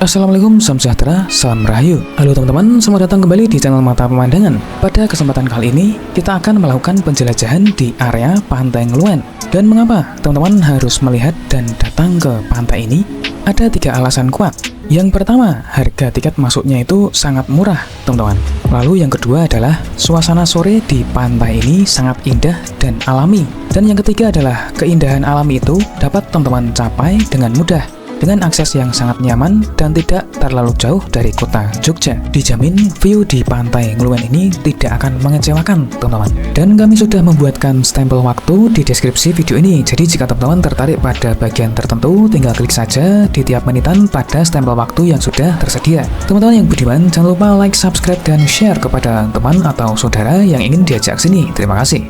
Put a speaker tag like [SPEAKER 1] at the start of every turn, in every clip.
[SPEAKER 1] Assalamualaikum, salam sejahtera, salam rahayu. Halo teman-teman, selamat datang kembali di channel Mata Pemandangan. Pada kesempatan kali ini, kita akan melakukan penjelajahan di area Pantai Ngeluwen. Dan mengapa teman-teman harus melihat dan datang ke pantai ini? Ada 3 alasan kuat. Yang pertama, harga tiket masuknya itu sangat murah, teman-teman. Lalu yang kedua adalah suasana sore di pantai ini sangat indah dan alami. Dan yang ketiga adalah keindahan alami itu dapat teman-teman capai dengan mudah, dengan akses yang sangat nyaman dan tidak terlalu jauh dari kota Jogja. Dijamin view di Pantai Ngeluwen ini tidak akan mengecewakan, teman-teman. Dan kami sudah membuatkan stempel waktu di deskripsi video ini. Jadi jika teman-teman tertarik pada bagian tertentu, tinggal klik saja di tiap menitan pada stempel waktu yang sudah tersedia. Teman-teman yang budiman, jangan lupa like, subscribe, dan share kepada teman atau saudara yang ingin diajak sini. Terima kasih.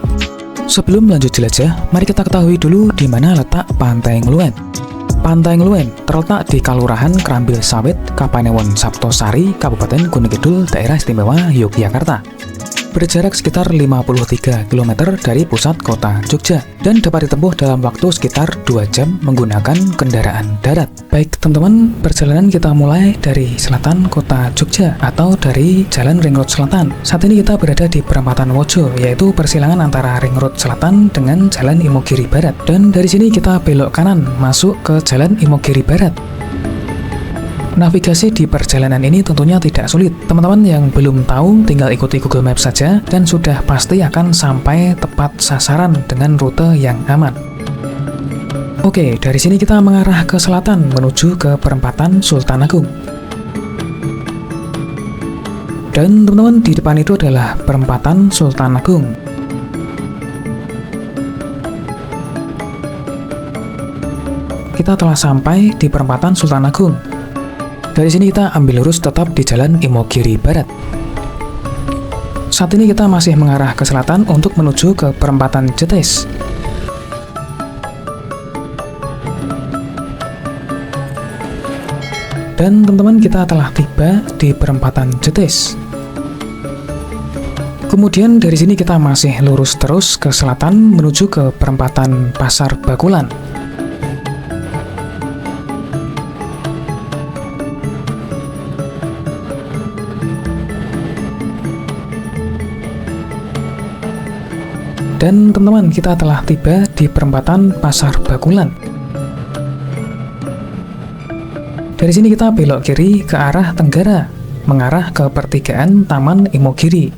[SPEAKER 1] Sebelum lanjut jelajah, mari kita ketahui dulu di mana letak Pantai Ngeluwen. Pantai Ngeluwen terletak di Kalurahan Krambil Sawit, Kapanewon Saptosari, Kabupaten Gunung Kidul, Daerah Istimewa Yogyakarta. Berjarak sekitar 53 km dari pusat kota Jogja dan dapat ditempuh dalam waktu sekitar 2 jam menggunakan kendaraan darat. Baik teman-teman, perjalanan kita mulai dari selatan kota Jogja atau dari Jalan Ring Road Selatan. Saat ini kita berada di perempatan Wojo, yaitu persilangan antara Ring Road Selatan dengan Jalan Imogiri Barat. Dan dari sini kita belok kanan masuk ke Jalan Imogiri Barat. Navigasi di perjalanan ini tentunya tidak sulit. Teman-teman yang belum tahu tinggal ikuti Google Maps saja dan sudah pasti akan sampai tepat sasaran dengan rute yang aman. Oke, dari sini kita mengarah ke selatan menuju ke perempatan Sultan Agung. Dan teman-teman, di depan itu adalah perempatan Sultan Agung. Kita telah sampai di perempatan Sultan Agung. Dari sini kita ambil lurus tetap di Jalan Imogiri Barat. Saat ini kita masih mengarah ke selatan untuk menuju ke perempatan Jetis. Dan teman-teman, kita telah tiba di perempatan Jetis. Kemudian dari sini kita masih lurus terus ke selatan menuju ke perempatan Pasar Bakulan. Dan teman-teman, kita telah tiba di perempatan Pasar Bakulan. Dari sini kita belok kiri ke arah tenggara, mengarah ke pertigaan Taman Imogiri.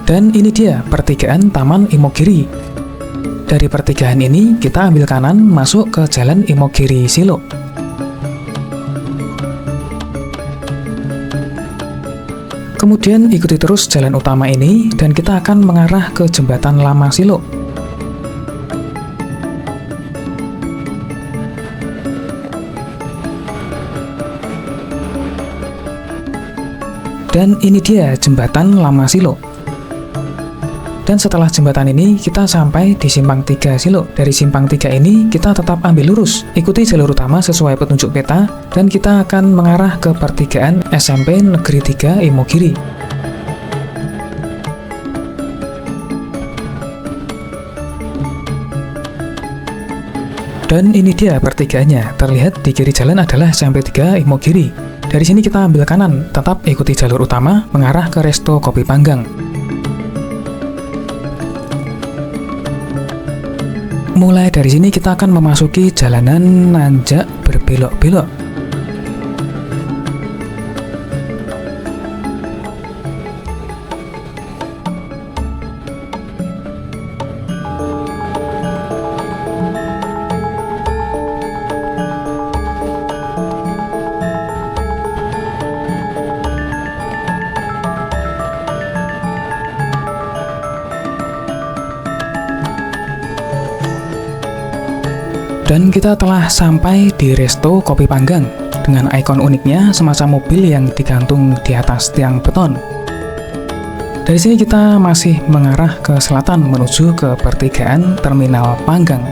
[SPEAKER 1] Dan ini dia pertigaan Taman Imogiri. Dari pertigaan ini, kita ambil kanan masuk ke Jalan Imogiri Silo. Kemudian ikuti terus jalan utama ini dan kita akan mengarah ke Jembatan Lama Silo. Dan ini dia Jembatan Lama Silo. Dan setelah jembatan ini, kita sampai di Simpang 3 Silo. Dari Simpang 3 ini, kita tetap ambil lurus. Ikuti jalur utama sesuai petunjuk peta, dan kita akan mengarah ke pertigaan SMP Negeri 3 Imogiri. Dan ini dia pertigaannya. Terlihat di kiri jalan adalah SMP 3 Imogiri. Dari sini kita ambil kanan, tetap ikuti jalur utama, mengarah ke Resto Kopi Panggang. Mulai dari sini kita akan memasuki jalanan nanjak berbelok-belok. Dan kita telah sampai di Resto Kopi Panggang dengan ikon uniknya semacam mobil yang digantung di atas tiang beton. Dari sini kita masih mengarah ke selatan menuju ke pertigaan Terminal Panggang.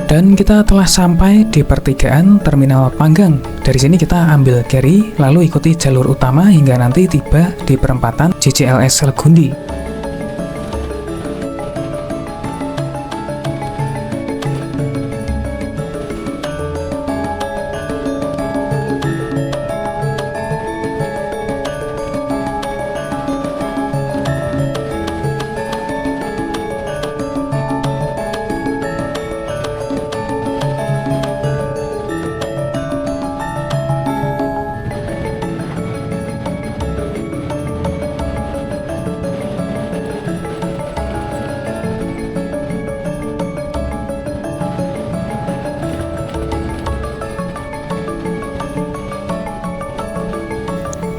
[SPEAKER 1] Dan kita telah sampai di pertigaan Terminal Panggang. Dari sini kita ambil kiri, lalu ikuti jalur utama hingga nanti tiba di perempatan JCLS Legundi.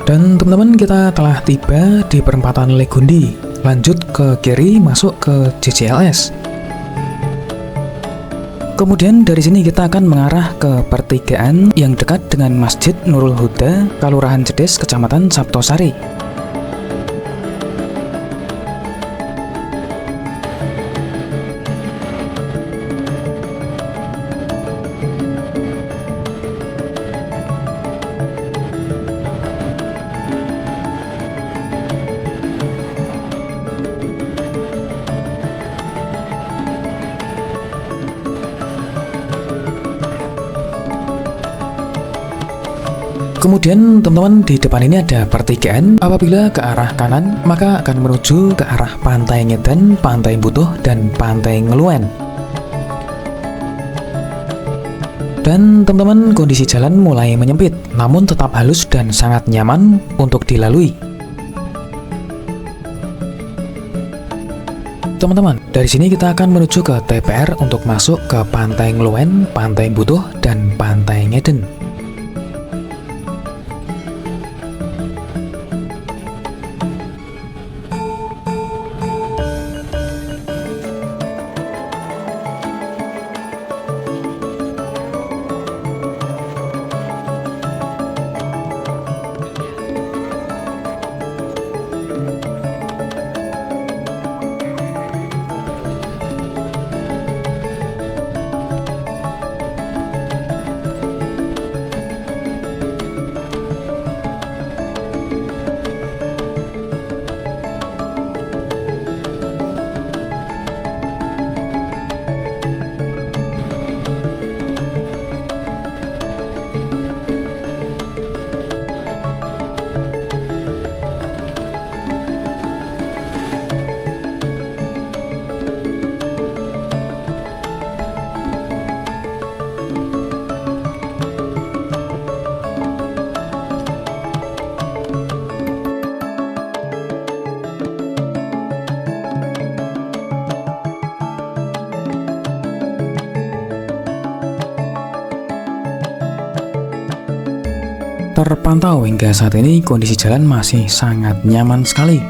[SPEAKER 1] Dan teman-teman, kita telah tiba di perempatan Legundi. Lanjut ke kiri masuk ke JCLS. Kemudian dari sini kita akan mengarah ke pertigaan yang dekat dengan Masjid Nurul Huda, Kelurahan Jedes, Kecamatan Sabtosari. Kemudian teman-teman, di depan ini ada pertigaan. Apabila ke arah kanan maka akan menuju ke arah Pantai Ngeden, Pantai Butuh, dan Pantai Ngeluen. Dan teman-teman, kondisi jalan mulai menyempit, namun tetap halus dan sangat nyaman untuk dilalui. Teman-teman, dari sini kita akan menuju ke TPR untuk masuk ke Pantai Ngeluen, Pantai Butuh, dan Pantai Ngeden. Terpantau hingga saat ini kondisi jalan masih sangat nyaman sekali.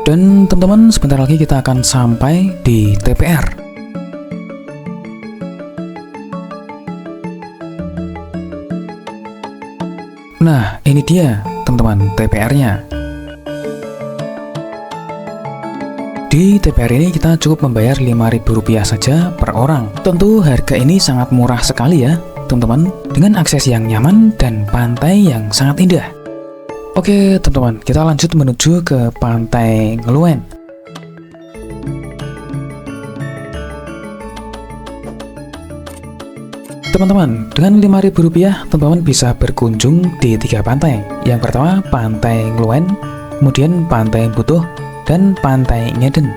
[SPEAKER 1] Dan teman-teman, sebentar lagi kita akan sampai di TPR. Nah, ini dia teman-teman TPR-nya. Di TPR ini kita cukup membayar Rp5.000 saja per orang. Tentu harga ini sangat murah sekali ya teman-teman, dengan akses yang nyaman dan pantai yang sangat indah. Oke teman-teman, kita lanjut menuju ke Pantai Ngeluen. Teman-teman, dengan Rp5.000 teman-teman bisa berkunjung di 3 pantai. Yang pertama Pantai Ngeluen, kemudian Pantai Butuh, dan Pantai Ngeden.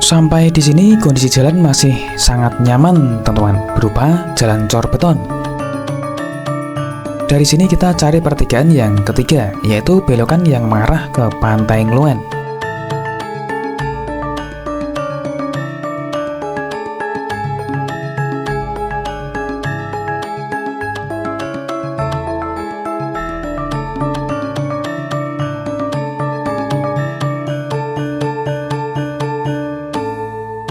[SPEAKER 1] Sampai di sini kondisi jalan masih sangat nyaman teman-teman, berupa jalan cor beton. Dari sini kita cari pertigaan yang ketiga, yaitu belokan yang mengarah ke Pantai Ngeluen.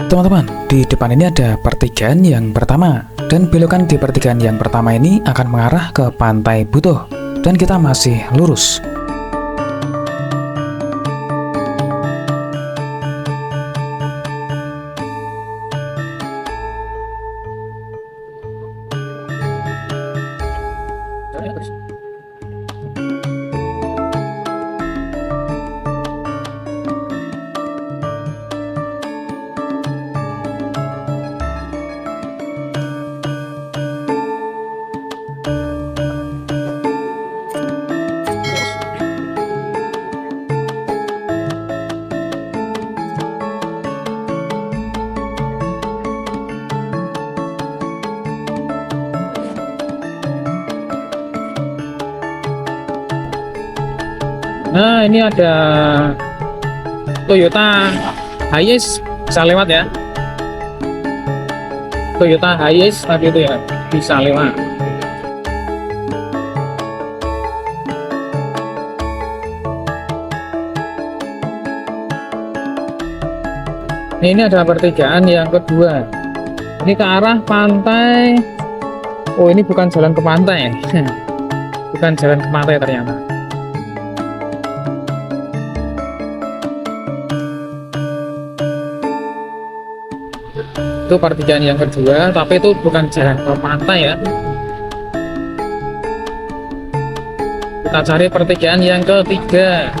[SPEAKER 1] Teman-teman, di depan ini ada pertigaan yang pertama, dan belokan di pertigaan yang pertama ini akan mengarah ke Pantai Butuh. dan kita masih lurus.
[SPEAKER 2] Nah, ini ada Toyota Hiace bisa lewat ya. Toyota Hiace tadi itu ya bisa lewat. Nah, ini ada pertigaan yang kedua. Ini ke arah pantai. Oh, ini bukan jalan ke pantai. Bukan jalan ke pantai ternyata. Itu pertigaan yang kedua, tapi itu bukan jalan ke pantai ya. Kita cari pertigaan yang ketiga.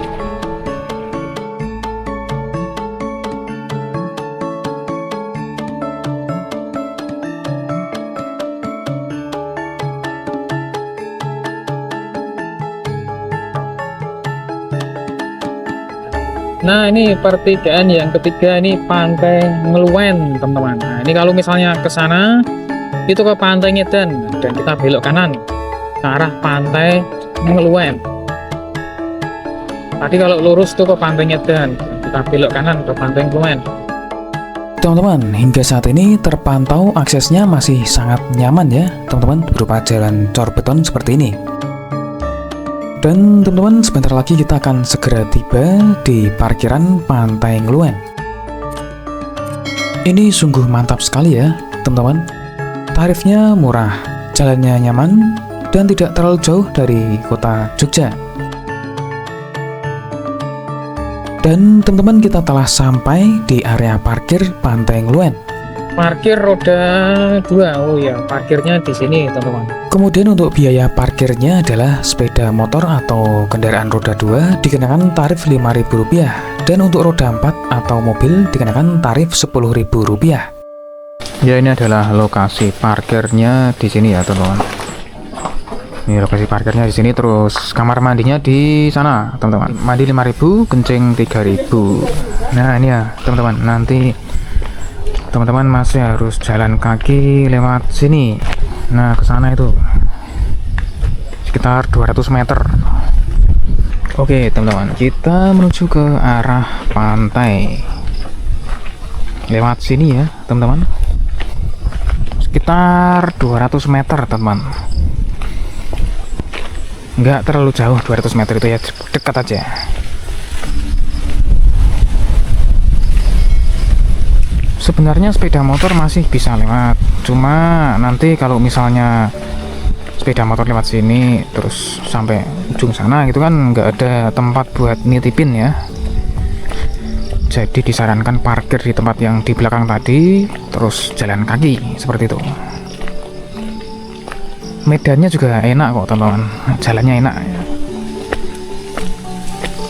[SPEAKER 2] Nah, ini pertigaan yang ketiga, ini Pantai Ngeluen, teman-teman. Nah, ini kalau misalnya ke sana itu ke Pantai Ngedan dan kita belok kanan ke arah Pantai Ngeluen. Tadi kalau lurus tuh ke Pantai Ngedan, kita belok kanan ke Pantai Ngeluen.
[SPEAKER 1] Teman-teman, hingga saat ini terpantau aksesnya masih sangat nyaman ya, teman-teman, berupa jalan cor beton seperti ini. Dan teman-teman, sebentar lagi kita akan segera tiba di parkiran Pantai Ngeluen. Ini sungguh mantap sekali ya, teman-teman. Tarifnya murah, jalannya nyaman, dan tidak terlalu jauh dari kota Jogja. Dan teman-teman, kita telah sampai di area parkir Pantai Ngeluen.
[SPEAKER 2] Parkir roda 2. Oh ya, parkirnya di sini, teman-teman.
[SPEAKER 1] Kemudian untuk biaya parkirnya adalah sepeda motor atau kendaraan roda 2 dikenakan tarif Rp5.000 dan untuk roda 4 atau mobil dikenakan tarif Rp10.000.
[SPEAKER 3] Ya, ini adalah lokasi parkirnya di sini ya, teman-teman. Ini lokasi parkirnya di sini, terus kamar mandinya di sana, teman-teman. Mandi Rp5.000, kencing Rp3.000. Nah, ini ya, teman-teman. Nanti teman-teman masih harus jalan kaki lewat sini. Nah, ke sana itu sekitar 200 meter. Oke, teman-teman, kita menuju ke arah pantai lewat sini ya, teman-teman. Sekitar 200 meter, teman-teman. Nggak terlalu jauh, 200 meter itu ya, dekat aja. Sebenarnya sepeda motor masih bisa lewat, cuma nanti kalau misalnya sepeda motor lewat sini terus sampai ujung sana gitu kan nggak ada tempat buat nitipin ya. Jadi disarankan parkir di tempat yang di belakang tadi, terus jalan kaki seperti itu. Medannya juga enak kok, teman-teman. Jalannya enak,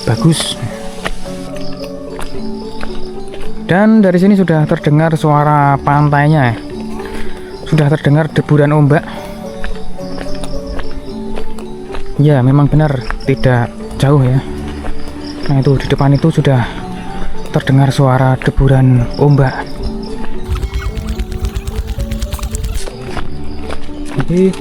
[SPEAKER 3] bagus. Dan dari sini sudah terdengar suara pantainya, sudah terdengar deburan ombak. Ya, memang benar tidak jauh ya. Nah, itu di depan itu sudah terdengar suara deburan ombak. Jadi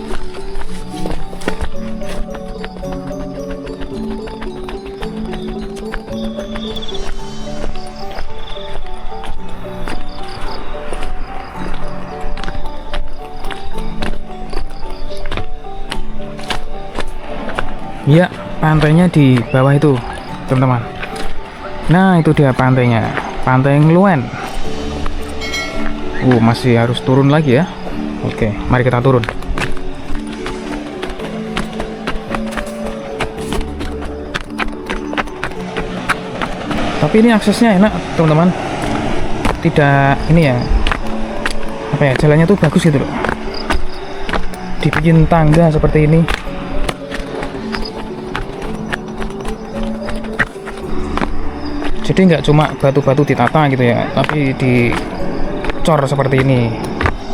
[SPEAKER 3] ya, pantainya di bawah itu, teman-teman. Nah, itu dia pantainya, Pantai Ngeluen. Masih harus turun lagi ya. Oke, mari kita turun.
[SPEAKER 2] Tapi ini aksesnya enak teman-teman, tidak ini ya, apa ya, jalannya tuh bagus gitu loh, dibikin tangga seperti ini. Jadi nggak cuma batu-batu ditata gitu ya, tapi dicor seperti ini,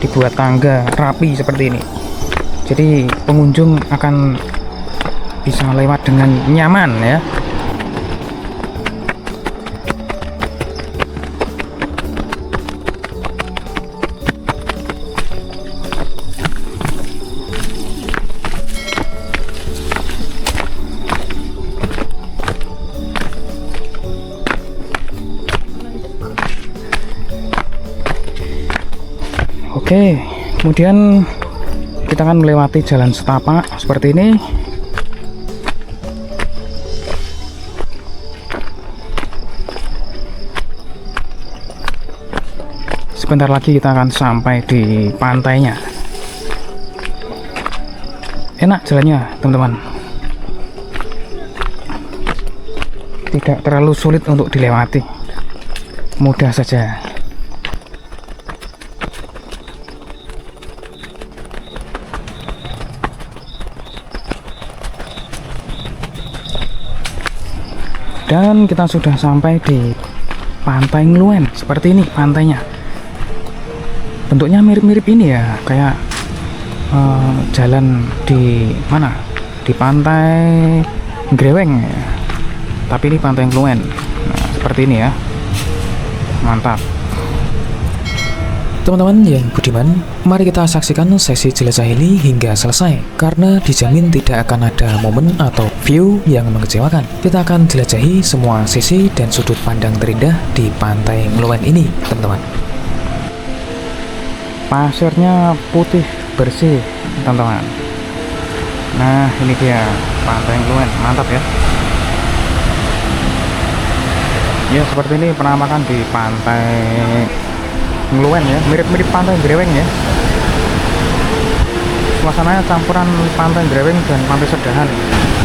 [SPEAKER 2] dibuat tangga rapi seperti ini. Jadi pengunjung akan bisa lewat dengan nyaman ya. Oke, kemudian kita akan melewati jalan setapak seperti ini. Sebentar lagi kita akan sampai di pantainya. Enak jalannya, teman-teman. Tidak terlalu sulit untuk dilewati. Mudah saja. Dan kita sudah sampai di Pantai Ngeluen. Seperti ini pantainya. Bentuknya mirip-mirip ini ya, kayak jalan di mana? Di Pantai Greweng ya. Tapi ini Pantai Ngeluen. Nah, seperti ini ya. Mantap.
[SPEAKER 1] Teman-teman yang budiman, mari kita saksikan sesi jelajah ini hingga selesai, karena dijamin tidak akan ada momen atau view yang mengecewakan. Kita akan jelajahi semua sisi dan sudut pandang terindah di Pantai Ngeluen ini, teman-teman.
[SPEAKER 2] Pasirnya putih bersih, teman-teman. Nah, ini dia Pantai Ngeluen, mantap ya. Ya, seperti ini penampakan di Pantai Ngeluen ya, mirip-mirip Pantai Greweng ya. Suasananya campuran Pantai Greweng dan Pantai Sedahan.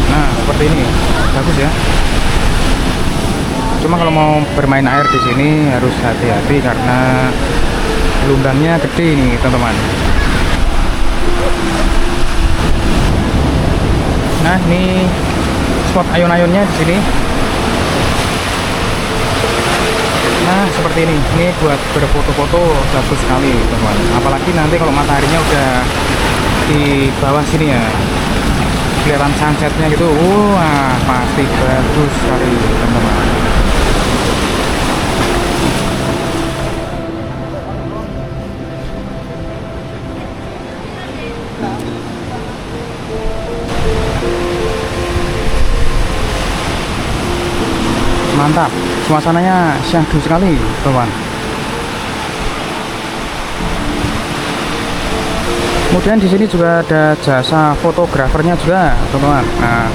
[SPEAKER 2] Nah, seperti ini, bagus ya. Cuma kalau mau bermain air di sini harus hati-hati karena gelombangnya gede nih, teman-teman. Nah, ini spot ayun-ayunnya di sini. Nah, seperti ini buat berfoto-foto bagus sekali, teman-teman. Apalagi nanti kalau mataharinya udah di bawah sini ya, kelihatan sunsetnya gitu. Wah, pasti bagus sekali, teman-teman. Mantap, suasananya syahdu sekali, teman. Kemudian di sini juga ada jasa fotografernya juga, teman-teman. Nah,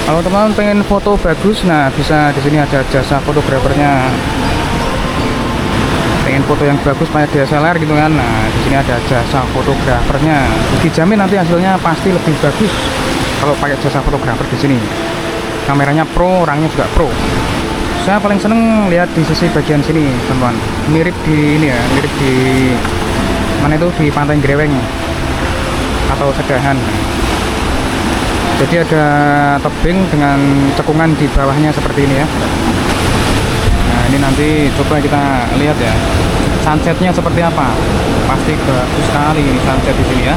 [SPEAKER 2] kalau teman-teman pengen foto bagus, nah bisa di sini ada jasa fotografernya. Pengen foto yang bagus pakai DSLR gitu kan? Nah, di sini ada jasa fotografernya. Dijamin nanti hasilnya pasti lebih bagus kalau pakai jasa fotografer di sini. Kameranya pro, orangnya juga pro. Saya paling seneng lihat di sisi bagian sini, teman-teman. Mirip di ini ya, mirip di mana itu, di Pantai Greweng atau Sedahan. Jadi ada tebing dengan cekungan di bawahnya seperti ini ya. Nah, ini nanti coba kita lihat ya, sunsetnya seperti apa. Pasti bagus sekali sunset di sini ya.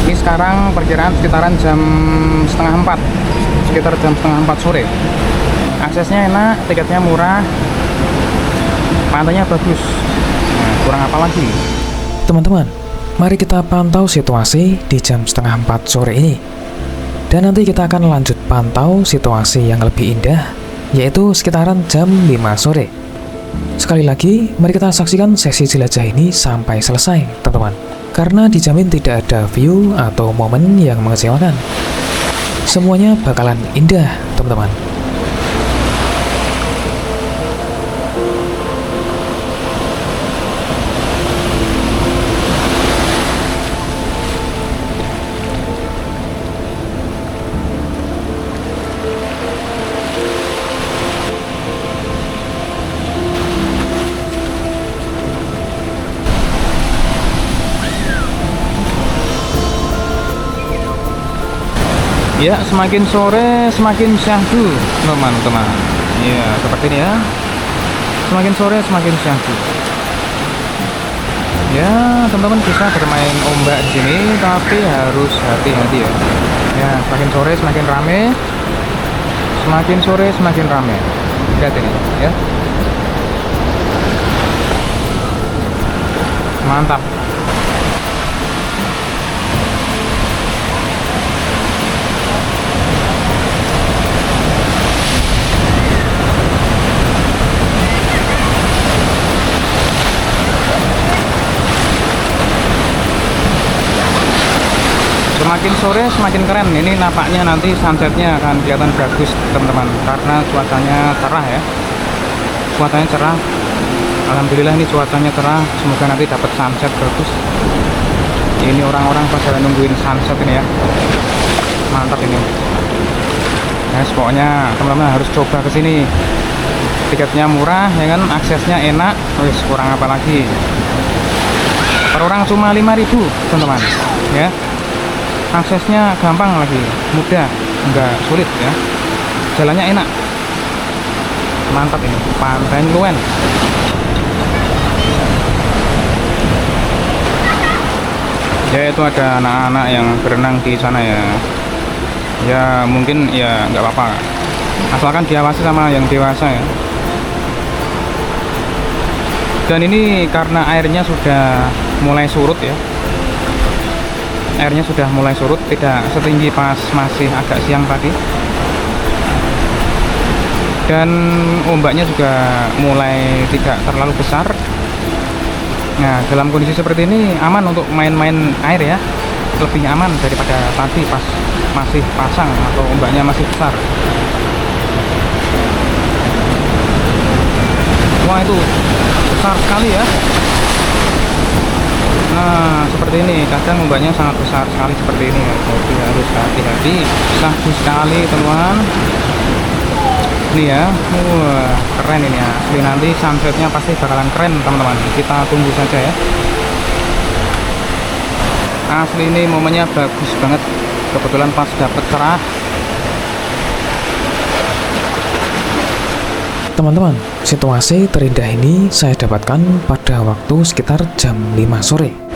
[SPEAKER 2] Ini sekarang perkiraan sekitaran jam setengah 4, sekitar jam setengah 4 sore. Aksesnya enak, tiketnya murah, pantainya bagus. Nah, kurang apa lagi?
[SPEAKER 1] Teman-teman, mari kita pantau situasi di jam setengah 4 sore ini. Dan nanti kita akan lanjut pantau situasi yang lebih indah, yaitu sekitaran jam 5 sore. Sekali lagi, mari kita saksikan sesi jelajah ini sampai selesai, teman-teman. Karena dijamin tidak ada view atau momen yang mengecewakan. Semuanya bakalan indah, teman-teman.
[SPEAKER 3] Ya, semakin sore semakin syahdu teman-teman. Ya, seperti ini ya. Semakin sore semakin syahdu. Ya, teman-teman bisa bermain ombak di sini, tapi harus hati-hati ya. Ya, semakin sore semakin rame. Semakin sore semakin rame. Lihat ini ya. Mantap. Semakin sore semakin keren. Ini nampaknya nanti sunsetnya akan kelihatan bagus teman-teman, karena cuacanya cerah ya. Cuacanya cerah. Alhamdulillah ini cuacanya cerah. Semoga nanti dapat sunset bagus. Ini orang-orang pada nungguin sunset ini ya. Mantap ini. Ya, pokoknya teman-teman harus coba ke sini. Tiketnya murah ya kan, aksesnya enak. Wis kurang apa lagi. Per orang cuma 5.000 teman-teman. Ya. Aksesnya gampang lagi, mudah, enggak sulit ya. Jalannya enak. Mantap ini, Pantai Ngeluen. Ya, itu ada anak-anak yang berenang di sana ya. Ya mungkin ya nggak apa-apa, asalkan diawasi sama yang dewasa ya. Dan ini karena airnya sudah mulai surut ya. Airnya sudah mulai surut, tidak setinggi pas masih agak siang tadi. Dan ombaknya juga mulai tidak terlalu besar. Nah, dalam kondisi seperti ini aman untuk main-main air ya. Lebih aman daripada tadi pas masih pasang atau ombaknya masih besar. Wah, itu besar sekali ya. Nah, seperti ini, kadang ombaknya sangat besar sekali seperti ini ya. Jadi harus hati-hati. Syahdu sekali teman. Ini ya, wah keren ini ya. Asli nanti sunsetnya pasti bakalan keren teman-teman. Kita tunggu saja ya. Asli ini momennya bagus banget. Kebetulan pas dapet cerah.
[SPEAKER 1] Teman-teman, situasi terindah ini saya dapatkan pada waktu sekitar jam 5 sore.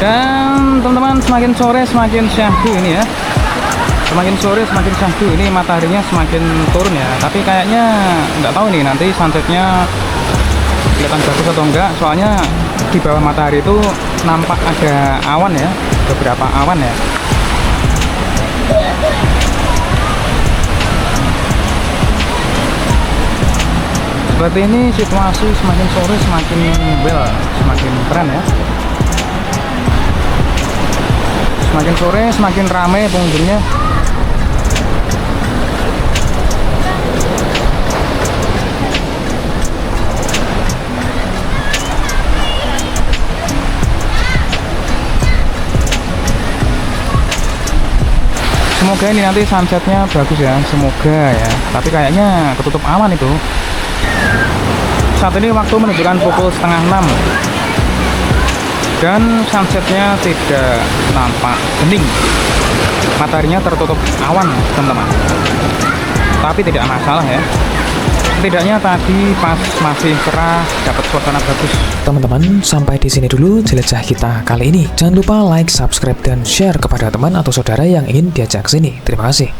[SPEAKER 3] Dan teman-teman, semakin sore semakin syahdu ini ya. Semakin sore semakin syahdu, ini mataharinya semakin turun ya. Tapi kayaknya nggak tahu nih nanti sunsetnya kelihatan bagus atau enggak. Soalnya di bawah matahari itu nampak ada awan ya, beberapa awan ya. Seperti ini situasi semakin sore semakin semakin keren ya. Semakin sore semakin ramai pengunjungnya. Semoga ini nanti sunsetnya bagus ya, semoga ya. Tapi kayaknya ketutup awan itu. Saat ini waktu menunjukkan pukul 5:30 dan sunsetnya tidak tampak bening. Mataharinya tertutup awan, teman-teman. Tapi tidak masalah ya. Setidaknya tadi pas masih cerah dapat suasana bagus.
[SPEAKER 1] Teman-teman, sampai di sini dulu jelajah kita kali ini. Jangan lupa like, subscribe, dan share kepada teman atau saudara yang ingin diajak sini. Terima kasih.